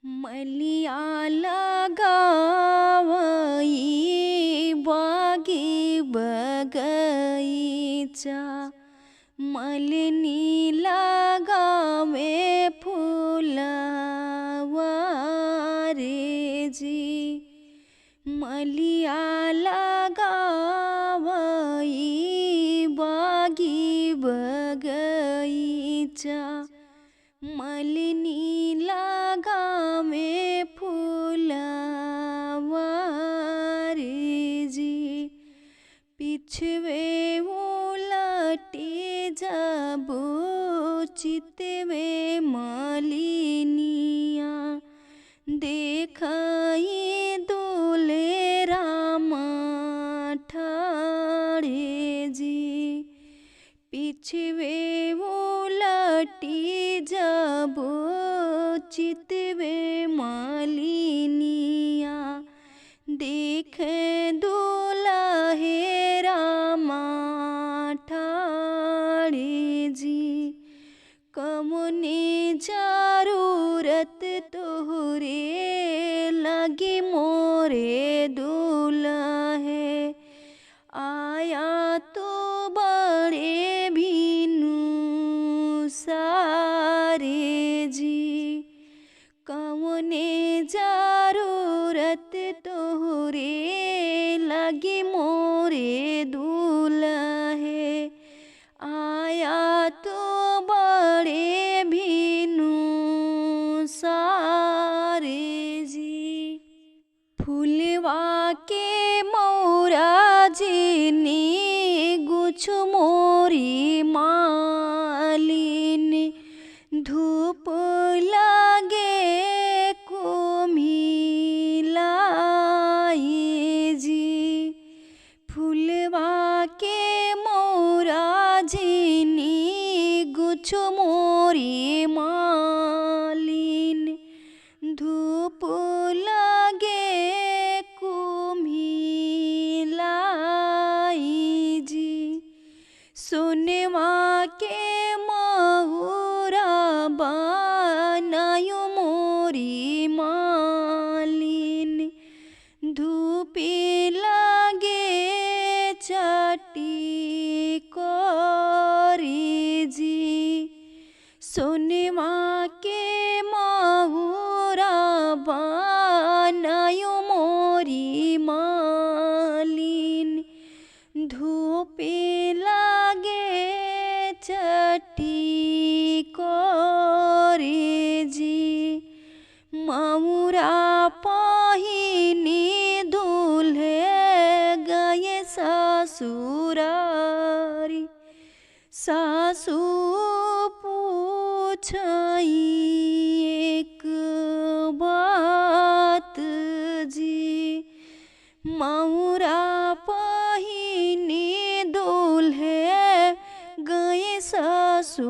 मलिया लगावई बागी बगईचा, मलिनी लगावे फूलवा रे जी। मलिया लगावई बागी बगईचा, मलिनी लगावे फूलवा रे जी। पिछवे उलटी जाबो चितवे मलिनिया, देखाई दूल्हे रामा ठाड़े जी। पिछवे उलटी जाबो चितवे मलिनिया, देखे दूल्हे रामा ठाड़े जी। कमुने जरूरत तोहरे लगी मोरे दूल्हे, आया तो बड़े भीनु सारे जी। कमुने जरूरत तोहरे लगी मोरे दूल्हे, आया तो बड़े भीनु सारे जी। फूलवा के मोरा जीनी गुछ मोरी मालिन, धूप लागे को मिलाई जी। फूलवा के मोरा जीनी गुछ मोरी मालिन, धूप लागे को मिलाई जी। सोनवा के महुरा बनायो मोरी मालिन, धूपी लागे चाटी कोरी जी। सोनवा के महुरा बनायो मोरी मालिन, धूपी लागे चटी कोरी जी। महुरा पहिनी दूल्हे गए ससुरारी, सासू पूछई एक बात जी। महुरा पहिनी दूल्हे गए ससुरारी,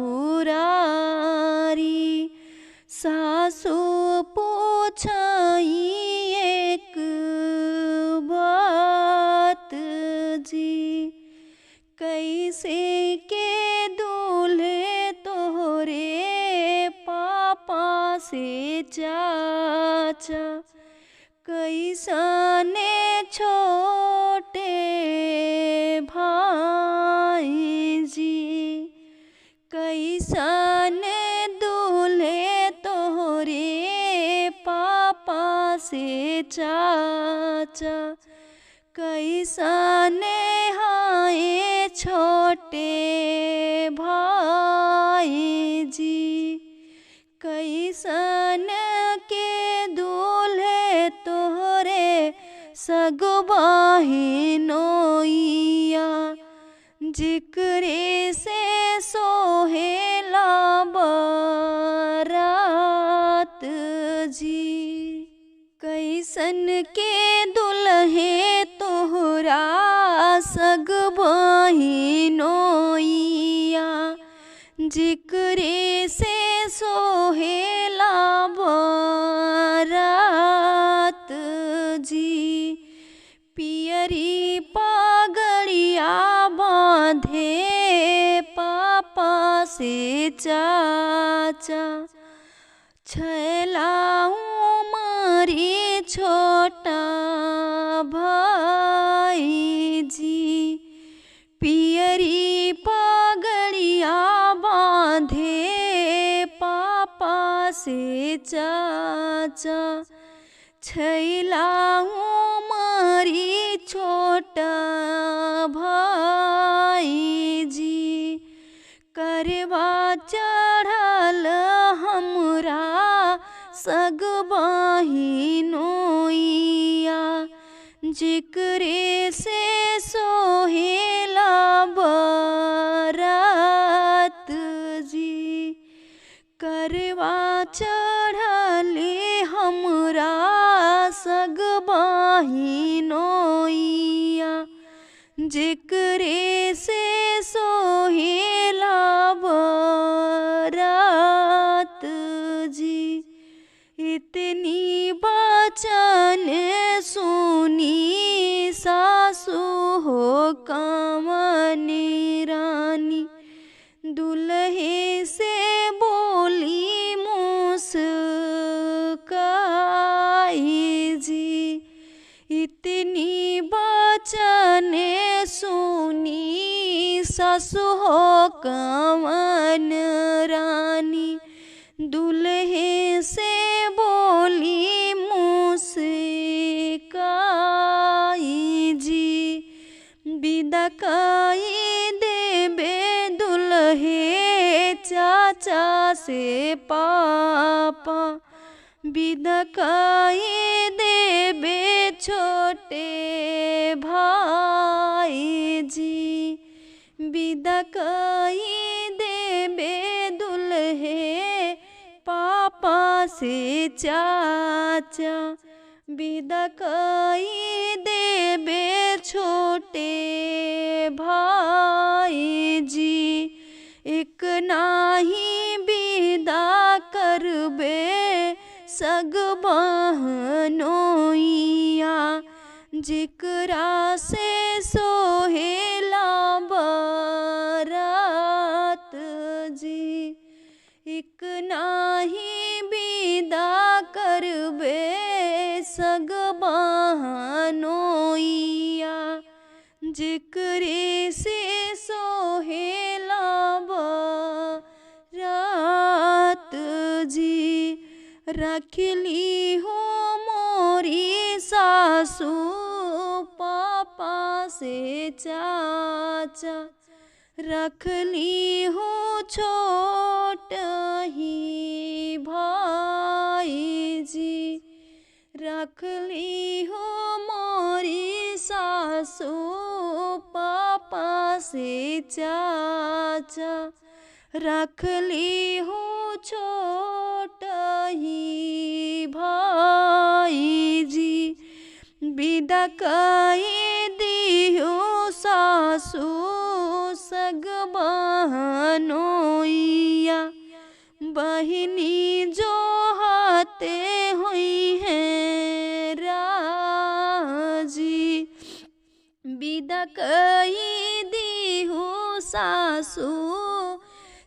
सासू पूछई एक बात जी। कैसे के दूल्हे तोहरे पापा से चाचा, कैसने छोटे भाई जी। कैसने दूल्हे तोहरे पापा से चाचा, कैसने हाय छोटे भाई जी। कैसन के दूल्हे तोहरे सगुबाहिनोइया, जिक्रे से सोहेला बारात जी। कैसन के दुल्हे तोहरा सगुबाहिनोइया, जिक्रे से सोहेला बारात जी। पियरी पागड़िया बांधे पापा से चाचा, छैलाऊं से चाचा, छैला उमरी छोटा भाई जी। करवा चढ़ल हमरा सग बहिनोइया, जिकरे से सोहेला बरात जी। करवा चढ़ले हमरा सग बहिनोइया, जिकरे से सोहेला बरात जी। इतनी बचन सुनी सासु हो कामनी रानी, दुल्हे से बोली मुस्काई जी। इतनी बचन सुनी सासु हो कामन रानी, दुल्हे से बोली मुस्काई जी। विदा कई देबे दुल्हे चाचा से पापा, विदा कई देबे छोटे भाई जी। विदा कई देबे दुल्हे पापा से चाचा, विदा कई देबे छोटे भाई जी। एक नाही विदा करबे सग बहनोइया, जिकरा से सोहेला बरात जी। एक नाही विदा करबे सग बहनोइया, जिकरे से सोहेला बरात जी। रखली हो मोरी सासू पापा से चाचा, रखली हो छोट ही भाई जी। रखली हो मोरी सासू पापा से चाचा, रखली हो छोट ही भाई जी। विदा कई दियो सासू सग बहनोइया, बहिनी जो हाथे हुई हैं राजी। विदा कई दियो सासू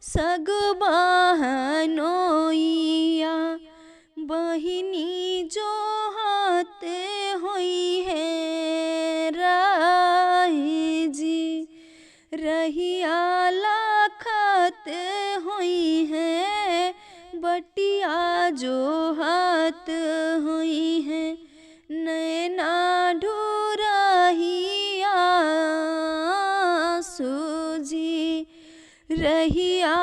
सग बहनोइया, बहिनी जो हाथे हुई हैं राही जी। रहिया लाखत हुई हैं, बटिया जो हाथ हुई हैं, नैना ढूरहिया सूजी। रहिया